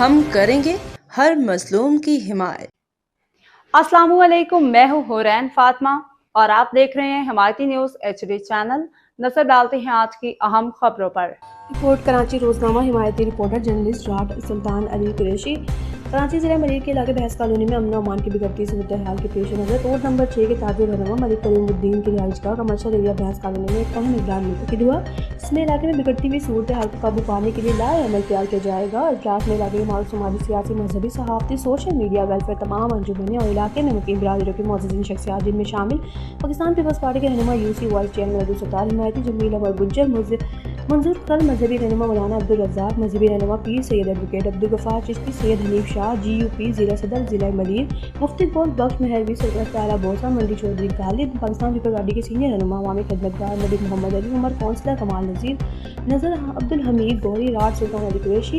हम करेंगे हर मजलूम की हिमायत। अस्सलामुअलैकुम, मैं हूँ हुरैन फातिमा और आप देख रहे हैं हिमायती न्यूज़ HD चैनल। नजर डालते हैं आज की अहम खबरों पर। रिपोर्ट कराची रोजनामा। हिमायती रिपोर्टर जर्नलिस्ट राट सुल्तान अली कुरैशी। कराची जिला मलिक के इलाके बहस कॉलोनी में अमन अमान की बिगड़ती सूरत हाल के पेश नजर रोड नंबर 6 के ताजुर रहनुमा मलिक करीमुद्दीन की रिहाइश का कमर्शियल एरिया बहस कॉलोनी में एक अहम इजलास मुनक़िद हुआ। इसमें इलाके में बिगड़ती हुई सूरत हाल को काबू पाने के लिए लाए अमल तैयार किया जाएगा। इजलास में इलाके के माल समाजी, सियासी, मजहबी, सहाफ़ती, सोशल मीडिया, वेलफेयर, तमाम अंजुमनें और इलाके में मुकीम बिरादरियों की मोअज़्ज़िज़ीन शख्सियात जिनमें शामिल पाकिस्तान पीपल्स पार्टी के रहनुमा UC vice chairman Abdul Sattar, हिमायती जमील अमर गुज्जर, मंजूर कल, मजहबी रहनुमा मौलाना अब्दुल रज़्ज़ाक, मजहबी रहनुमा पीर सैयद एडवोकेट अब्दुल गफ़ार चिश्ती, सैयद हनीफ शाह, GUP ज़िला सदर ज़िला मलीर, मुफ्ती गोल बख्श मेहरवी, सरवरत आला बोसा, मंडी चौधरी गालिब, पाकिस्तान पीपल्स पार्टी के सीनियर रहनुमा अवामी खिदमतगार नबी मोहम्मद अली उमर, कौंसलर कमाल नज़र अब्दुल हमीद गौरी, राट सुल्तान अली कुरैशी,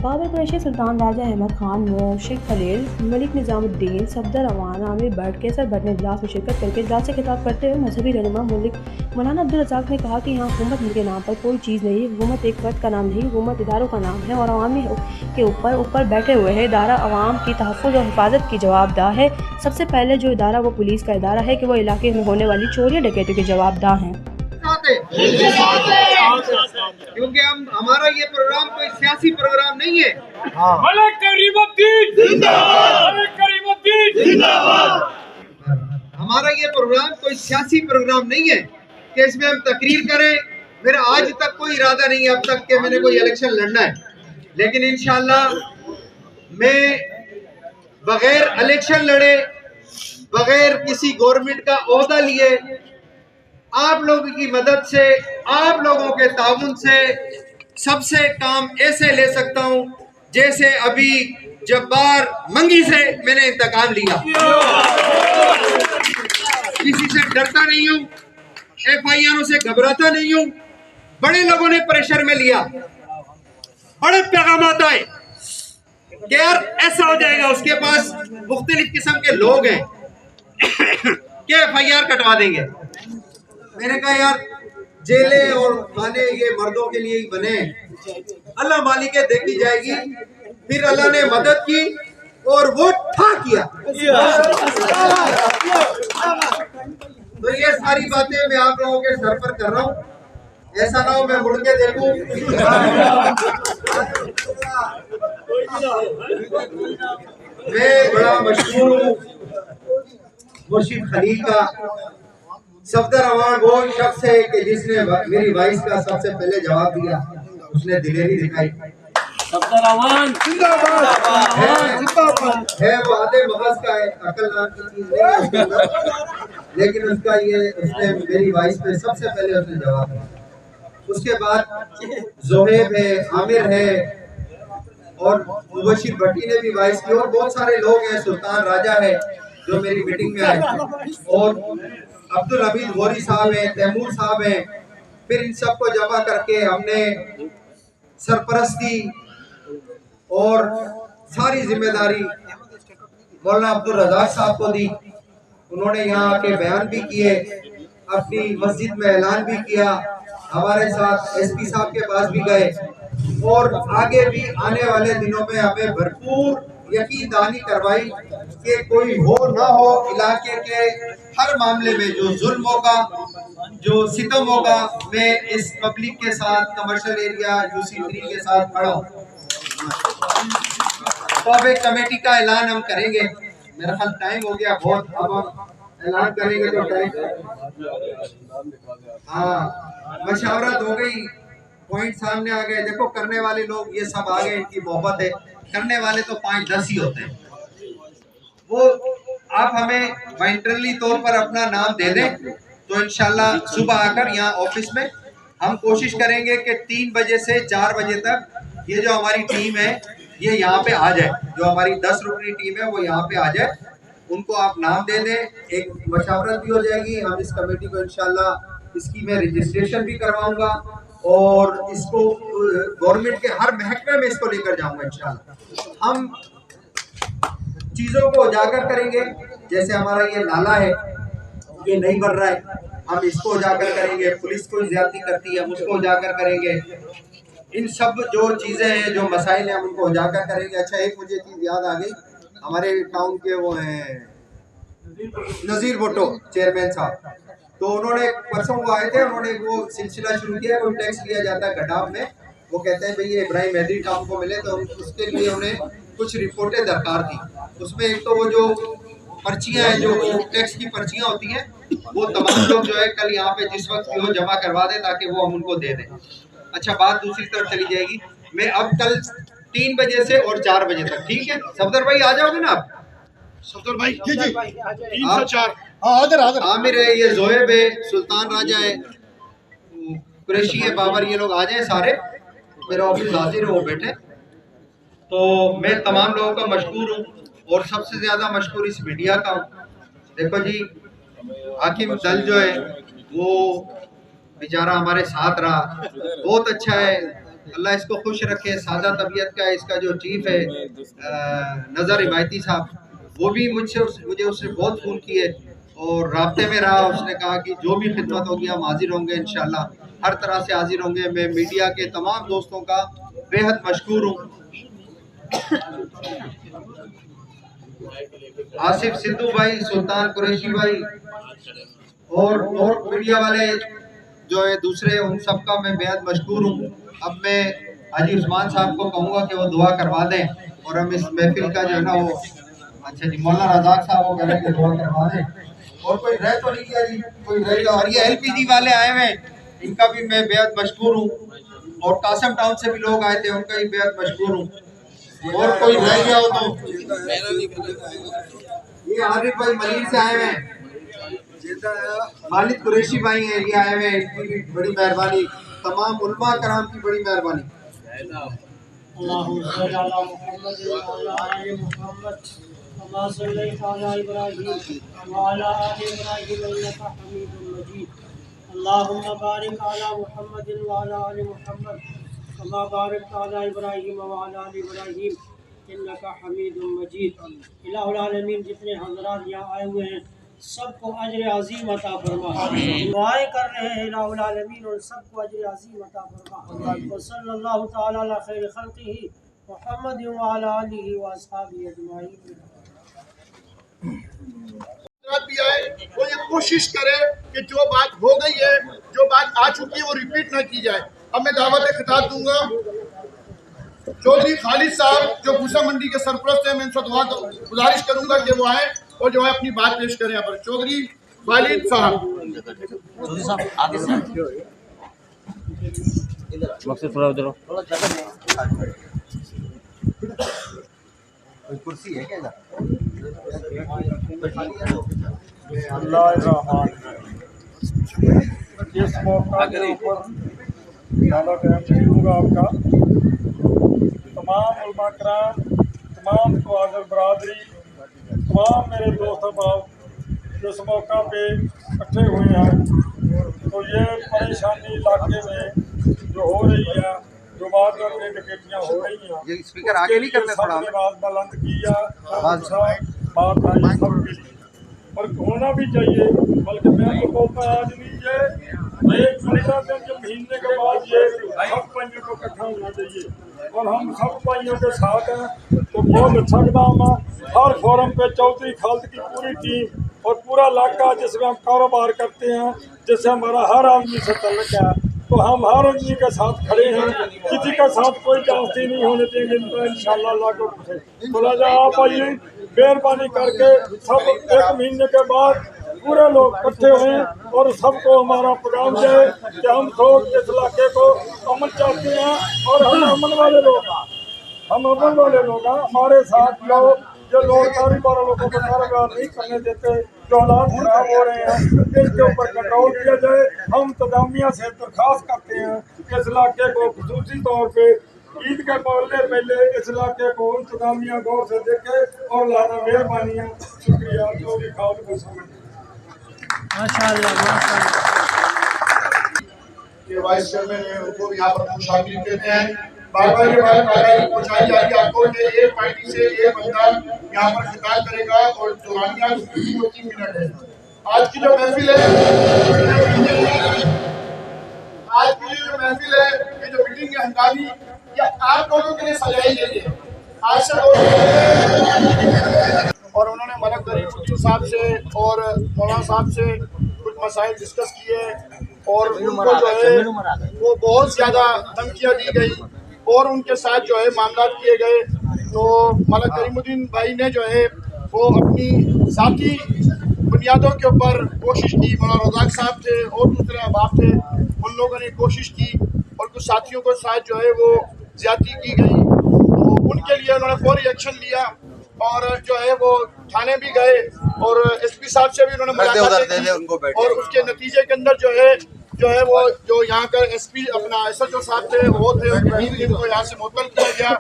बाबर कुरैशी, सुल्तान राजा अहमद खान, मोशिक खलील, मलिक निज़ामुद्दीन, सफदर अवान, आमिर भट्ट, केसर भट्ट ने इजलास में शिरकत करके इजलास से खिताब करते हुए मजहबी रहनुमा मौलाना अब्दुल रज़्ज़ाक ने कहा कि यहाँ हुकूमत के नाम पर कोई चीज़ नहीं, हुकूमत एक फर्द का नाम नहीं, हुकूमत इदारों का नाम है और अवामी के ऊपर बैठे हुए है। इदारा अवाम की तहफ़्फ़ुज़ और हिफाजत की जवाबदाह है। सबसे पहले जो इदारा वो पुलिस का इदारा है कि वो इलाके में होने वाली चोरी डकैती के जवाबदाह हैं। क्योंकि हमारा ये प्रोग्राम कोई सियासी प्रोग्राम नहीं है। हमारा ये प्रोग्राम कोई सियासी प्रोग्राम नहीं है कि इसमें हम तकरीर करें। मेरा आज तक कोई इरादा नहीं है अब तक कि मैंने कोई इलेक्शन लड़ना है, लेकिन इंशाल्लाह मैं बगैर इलेक्शन लड़े, बगैर किसी गवर्नमेंट का ओहदा लिए, आप लोगों की मदद से, आप लोगों के ताउन से सबसे काम ऐसे ले सकता हूं जैसे अभी जब्बार मंगी से मैंने इंतकाम लिया। किसी से डरता नहीं हूं, FIR से घबराता नहीं हूं। बड़े लोगों ने प्रेशर में लिया, बड़े पैगाम आए कि यार ऐसा हो जाएगा, उसके पास मुख्तलिफ किस्म के लोग हैं कि FIR कटवा देंगे। मैंने कहा यार जेलें और थाने ये मर्दों के लिए ही बने, अल्लाह मालिक है देखी जाएगी। फिर अल्लाह ने मदद की और वो ठा किया। तो ये सारी बातें मैं आप लोगों के सर पर कर रहा हूँ, ऐसा ना हो मैं मुड़ के देखूं। मैं बड़ा मशहूर हूँ मुर्शिद खलील का। सफदर अवार्ड वो शख्स है कि जिसने मेरी वॉइस का सबसे पहले जवाब दिया, उसने दिलेरी दिखाई। सफदर अवार्ड है वो आधे मगज का है, अकल नाम की चीज नहीं है उसके अंदर, लेकिन उसका ये उसने मेरी वॉइस पे सबसे पहले उसने जवाब दिया। उसके बाद जोहेब है, आमिर है और मुबशिर भट्टी ने भी वॉइस की और बहुत सारे लोग हैं, सुल्तान राजा है जो मेरी मीटिंग में आए और अब्दुल हमीद गौरी साहब हैं, तैमूर साहब हैं। फिर इन सबको जमा करके हमने सरपरस्ती और सारी जिम्मेदारी मौलाना अब्दुल रज़्ज़ाक साहब को दी। उन्होंने यहाँ आके बयान भी किए, अपनी मस्जिद में ऐलान भी किया, हमारे साथ SP साहब के पास भी गए और आगे भी आने वाले दिनों में हमें भरपूर यकीन दहानी करवाई कि कोई हो ना हो इलाके के हर मामले में जो जुल्म होगा, जो सितम होगा, मैं इस पब्लिक के साथ कमर्शियल एरिया UC3 के साथ खड़ा हूँ। तो अब एक कमेटी का ऐलान हम करेंगे। मेरा ख्याल टाइम हो गया बहुत, अब हम ऐलान करेंगे तो टाइम, हाँ मशावरत हो गई, पॉइंट सामने आ गए। देखो करने वाले लोग ये सब आ गए, इनकी मोहब्बत है, करने वाले तो 5-10 ही होते हैं। वो आप हमें वॉलंटरी तौर पर अपना नाम दे दें तो इंशाल्लाह सुबह आकर यहाँ ऑफिस में हम कोशिश करेंगे कि 3 बजे से 4 बजे तक ये जो हमारी टीम है ये यहाँ पे आ जाए। जो हमारी 10 रुकनी टीम है वो यहाँ पे आ जाए, उनको आप नाम दे दें, एक मशावरत भी हो जाएगी। हम इस कमेटी को इंशाल्लाह इसकी मैं रजिस्ट्रेशन भी करवाऊंगा और इसको गवर्नमेंट के हर महकमे में इसको लेकर जाऊंगा इंशाल्लाह। हम चीजों को उजागर करेंगे, जैसे हमारा ये नाला है ये नहीं बन रहा है, हम इसको उजागर करेंगे। पुलिस कोई ज्यादती करती है उसको उजागर करेंगे। इन सब जो चीज़ें हैं, जो मसाइल हैं, हम उनको उजागर करेंगे। अच्छा, एक मुझे चीज़ याद आ गई, हमारे टाउन के वो हैं नज़ीर भुट्टो चेयरमैन साहब, तो उन्होंने परसों वो आए थे, उन्होंने वो सिलसिला शुरू किया। कोई टैक्स लिया जाता है गडाफ में, वो कहते हैं भाई ये इब्राहिम हैदरी टाउन को मिले, तो उसके लिए उन्हें कुछ रिपोर्टें दरकार थी। उसमें एक तो वो जो पर्चियाँ हैं, जो टैक्स की पर्चियाँ होती हैं, वो तमाम लोग जो है कल यहाँ पे जिस वक्त भी हो जमा करवा दें, ताकि वो हम उनको दे दें। अच्छा, बात दूसरी तरफ चली जाएगी। मैं अब कल 3 बजे से और 4 बजे तक, ठीक है सफदर भाई, आ जाओगे ना आप? सफदर भाई जी जी 3 से 4 आमिर है, ये जोहेब है, सुल्तान राजा है, कुरैशी है, बाबर, ये लोग आ जाए सारे। मेरा ऑफिस हाजिर है, वो बैठे। तो मैं तमाम लोगों का मशकूर हूँ, और सबसे ज्यादा मशकूर इस मीडिया का हूँ। देखो जी, हाकिम दल जो है वो बेचारा हमारे साथ रहा, बहुत अच्छा है, अल्लाह इसको खुश रखे। सादा तबीयत का इसका जो चीफ है नज़र हिमायती साहब, वो भी मुझे उससे बहुत फ़ोन किए और राब्ते में रहा। उसने कहा कि जो भी खिदमत होगी हम हाजिर होंगे, इंशाल्लाह हर तरह से हाजिर होंगे। मैं मीडिया के तमाम दोस्तों का बेहद मशकूर हूँ। आसिफ सिद्धू भाई, सुल्तान कुरैशी भाई और मीडिया वाले जो है दूसरे, उन सबका मैं बेहद मशकूर हूँ। अब मैं हाजी उस्मान साहब को कहूँगा कि वो दुआ करवा दें, और हम इस महफिल का जो है ना वो, अच्छा जी, मौलाना रज़ाक साहब वो कह रहे हैं दुआ करवा दें। और कोई रह तो नहीं गया जी, कोई रहेगा। और ये LPG वाले आए हुए, इनका भी मैं बेहद मशकूर हूँ, और कासम टाउन से भी लोग आए थे, उनका भी बेहद मशकूर हूँ। और कोई रह गया हो तो, ये आरिफ भाई मलिक से आए हुए हैं, खालिद कुरैशी भाई हैं, ये आए हुए हैं, इनकी भी बड़ी मेहरबानी, तमाम उलमा कराम की बड़ी मेहरबानी। अल्लाहुम्मा बारिक अला मुहम्मद व अला आलि मुहम्मद कमा बारकत अला इब्राहीम व अला आलि इब्राहीम इन्नका हमीदुम मजीद। इलाहुल आलमीन, जितने हज़रात यहाँ आए हुए हैं सबको अजर अज़ीम अता फरमा। दुआएं कर रहे हैं इलाहुल आलमीन, और सबको अजर अज़ीम अता फरमा। व सल्लल्लाहु तआला अला खैर खल्क़िही मुहम्मद व अला आलिहि व अस्हाबिहि अजमाइन। भी आए वो ये कोशिश करे कि जो बात हो गई है, जो बात आ चुकी है, वो रिपीट ना की जाए। अब मैं दावत खिताब दूंगा चौधरी खालिद साहब, जो भूसा मंडी के सरपरस्त हैं। मैं इनसे दुआ गुजारिश करूंगा कि वो आए और जो है अपनी बात पेश करें। यहाँ पर चौधरी खालिद साहब, चौधरी साहब आगे से मकसद थोड़ा उधर कुर्सी है क्या? इस मौका के ऊपर ज़्यादा टाइम नहीं दूँगा आपका। तमाम उलमा कराम, तमाम ख्वाजर बरादरी, तमाम मेरे दोस्त अहबाब इस मौका पे इकट्ठे हुए हैं, तो ये परेशानी इलाके में जो हो रही है, जो बात में डकैतियाँ हो रही हैं, ये स्पीकर आगे नहीं करते थोड़ा, आवाज़ बुलंद किया, बात आई सबके लिए, और होना भी चाहिए। बल्कि मैं तो कहता आज नहीं, ये एक महीने के बाद ये सब भाइयों को इकट्ठा होना चाहिए, और हम सब भाइयों के साथ हैं। तो बहुत अच्छा काम है। हर फोरम पे चौधरी खालिद की पूरी टीम और पूरा इलाका जिसमें हम कारोबार करते हैं, जिससे हमारा हर आदमी से तल्लुक है, तो हम हर आदमी के साथ खड़े हैं। किसी के साथ कोई जांचती नहीं होने देंगे इंशाअल्लाह। अल्लाह को तो राजा आप आइए, मेहरबानी करके सब 1 महीने के बाद पूरे लोग इकट्ठे हुए और सबको हमारा पैगाम जाए कि हम लोग इस इलाके को अमन चाहते हैं, और हम अमन वाले लोग हैं, हमारे साथ लोग जो लोग कारोबार लोगों को कारोबार नहीं करने देते, जो हालात खराब हो रहे हैं, इसके ऊपर कंट्रोल किया जाए। हम इंतजामिया से दरख्वास्त करते हैं इस इलाके को खसूसी तौर पे ईद के पहले इस इलाके को इंतजामिया गौर से देखे और लाना मेहरबानियाँ। शुक्रिया। चौधरी खालिद को समझ वाइस चेयरमैन है, उनको भी यहाँ पर शामिल कहते हैं। बार-बार ये बात पहुँचाई जाएगी आपको कि एक पार्टी से एक बंदा यहाँ पर खिताब करेगा, और दौरानिया 3 मिनट है। आज की जो महफिल है, ये जो मीटिंग हंगामी या आप लोगों के लिए सजाई गई है। आज से और उन्होंने मलक करीमुद्दीन साहब से और मौलाना साहब से कुछ मसाइल डिस्कस किए और उनको जो है वो बहुत ज़्यादा धमकियाँ दी गई और उनके साथ जो है मामला किए गए। तो मलक करीमुद्दीन भाई ने जो है वो अपनी ज़ाती बुनियादों के ऊपर कोशिश की। मौलाना रज़ाक साहब थे और दूसरे अहबाब थे, उन लोगों ने कोशिश की और कुछ साथियों के साथ जो है वो ज़्यादती की गई। तो उनके लिए उन्होंने फौरी एक्शन लिया और जो है वो थाने भी गए और एसपी साहब से भी उन्होंने मुलाकात की और उसके नतीजे के अंदर जो है वो जो यहाँ का एसपी अपना एसएचओ साहब थे वो थे, उनको यहाँ से मुअत्तल किया गया।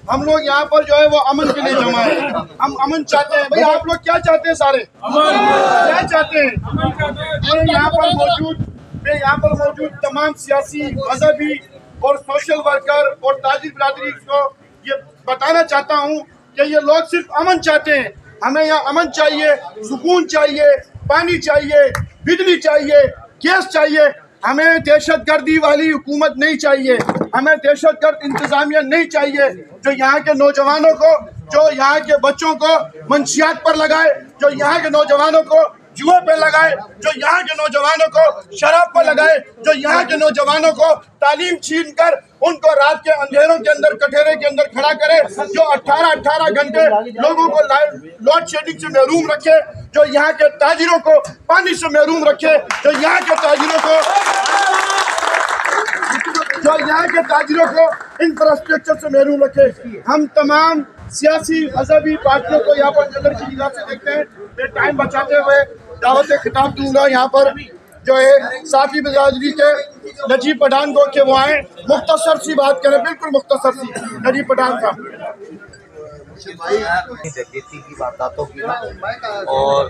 हम लोग यहाँ पर जो है वो अमन के लिए जमा है, हम अमन चाहते हैं। भाई आप लोग क्या चाहते हैं? सारे क्या चाहते हैं? मैं यहाँ पर मौजूद तमाम सियासी, मजहबी और सोशल वर्कर और ताजिर बिरादरी को ये बताना चाहता हूँ कि ये लोग सिर्फ अमन चाहते हैं। हमें यहाँ अमन चाहिए, सुकून चाहिए, पानी चाहिए, बिजली चाहिए, गैस चाहिए। हमें दहशतगर्दी वाली हुकूमत नहीं चाहिए, हमें दहशतगर्द इंतजामिया नहीं चाहिए जो यहाँ के नौजवानों को, जो यहाँ के बच्चों को मंशियात पर लगाए, जो यहाँ के नौजवानों को जुए पे लगाए, जो यहाँ के नौजवानों को शराब पर लगाए, जो यहाँ के नौजवानों को तालीम छीन कर उनको रात के अंधेरों के अंदर कठेरे के अंदर खड़ा करे, जो 18-18 घंटे लोगों को लोड शेडिंग से महरूम रखे, जो यहाँ के ताजिरों को पानी से महरूम रखे, जो यहाँ के ताजिरों को इंफ्रास्ट्रक्चर से महरूम रखे। हम तमाम सियासी मजहबी पार्टियों को यहाँ पर नजर की निगाह से देखते हैं। मैं टाइम बचाते हुए दावत खिताब दूंगा। यहाँ पर जो है साफी बिरादरी के नजीब पठान को कि वो आए, मुख्तसर सी बात करें, बिल्कुल मुख्तसर सी। नजीब पठान साहब डकैती की वारदातों की और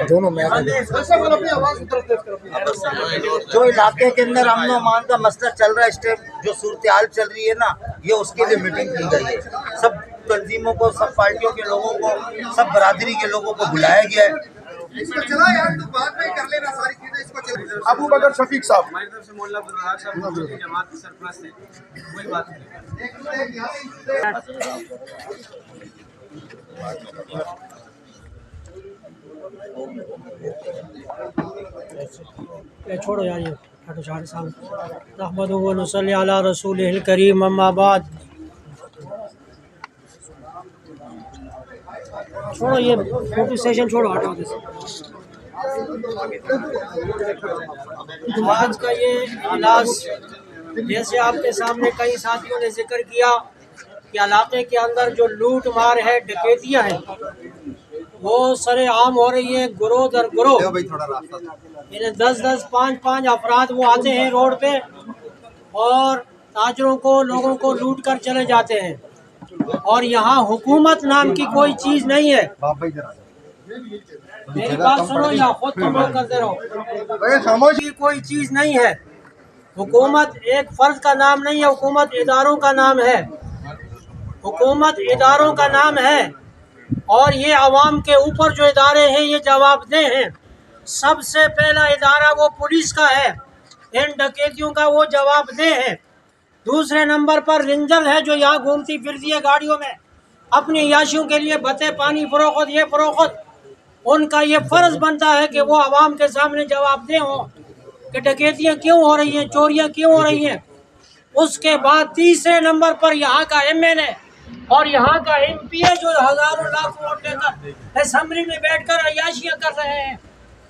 दोनों में जो इलाके के अंदर अमन और अमान का मसला चल रहा है, इस टाइम जो सूरत हाल चल रही है ना, ये उसके लिए मीटिंग की गई है। सब तंजीमों को, सब पार्टियों के लोगों को, सब बरादरी के लोगों को बुलाया गया है। इसको चला यार, तो बाद में कर लेना सारी चीजें। इसको चला अबू बकर शफीक साहब हमारी तरफ से मोहल्ला अब्दुल साहब जमात के सरपरस्त हैं, कोई बात नहीं। छोड़ो यार, ये हटो चार साल। रहमतुहु व नसल्ली अला रसूलिहिल करीम, अम्मा बाद। छोड़ो ये फोटो सेशन, छोड़ो, हटाओ। आज का ये इजलास, जैसे आपके सामने कई साथियों ने जिक्र किया कि इलाके के अंदर जो लूट मार है, डकैतियां हैं, वो सरेआम हो रही है, गुरोह दर गुरोह। 10-10, 5-5 अफराद वो आते हैं रोड पे और ताजरों को, लोगों को लूट कर चले जाते हैं। और यहाँ हुकूमत नाम की कोई चीज नहीं है। मेरी बात सुनो या खुद तुम लोग करते रहो। कोई चीज नहीं है। हुकूमत एक फर्द का नाम नहीं है, हुकूमत इदारों का नाम है। हुकूमत इदारों का नाम है और ये अवाम के ऊपर जो इदारे हैं ये जवाबदेह हैं। सबसे पहला इदारा वो पुलिस का है, इन डकैतियों का वो जवाबदेह है। दूसरे नंबर पर रेंजर है जो यहाँ घूमती फिरती है गाड़ियों में, अपनी याशियों के लिए भत्ते, पानी फरोख्त, ये फरोख्त। उनका ये फ़र्ज़ बनता है कि वो आवाम के सामने जवाबदेह हों कि डकैतियाँ क्यों हो रही हैं, चोरियाँ क्यों हो रही हैं। उसके बाद तीसरे नंबर पर यहाँ का MNA और यहाँ का MPA जो हज़ारों लाख वोट लेकर असेंबली में बैठकर अय्याशियाँ कर रहे हैं,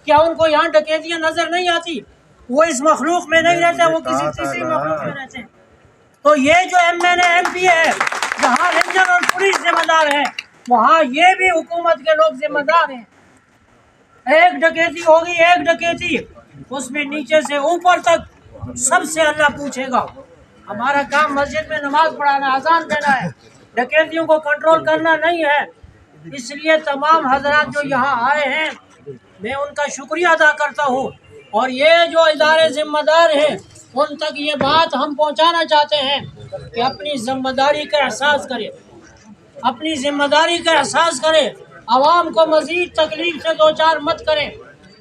क्या उनको यहाँ डकैतियाँ नज़र नहीं आती? वो इस मखलूक में नहीं रहते, वो किसी तीसरी मखलूक में रहते हैं। तो ये जो MNA MPA है, जहाँ रेंजर और पुलिस जिम्मेदार है, वहाँ ये भी हुकूमत के लोग जिम्मेदार हैं। एक डकैती होगी, एक डकैती, उसमें नीचे से ऊपर तक सबसे अल्लाह पूछेगा। हमारा काम मस्जिद में नमाज पढ़ाना, अजान देना है, डकैतियों को कंट्रोल करना नहीं है। इसलिए तमाम हजरात जो यहाँ आए हैं, मैं उनका शुक्रिया अदा करता हूँ। और ये जो इदारे जिम्मेदार हैं, उन तक ये बात हम पहुँचाना चाहते हैं कि अपनी जिम्मेदारी का एहसास करें, अपनी जिम्मेदारी का एहसास करें। आवाम को मज़ीद तकलीफ से दो चार मत करें।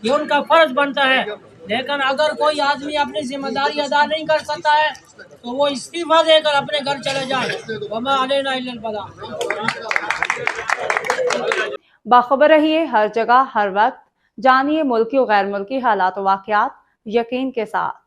ये उनका फर्ज बनता है। लेकिन अगर कोई आदमी अपनी जिम्मेदारी अदा नहीं कर सकता है तो वो इस्तीफा देकर अपने घर चले जाए। वमा अलैना इल्लल बलाग। बाखबर रहिए हर जगह हर वक्त, जानिए मुल्की और गैर मुल्की हालात व वाक़यात यकीन के साथ।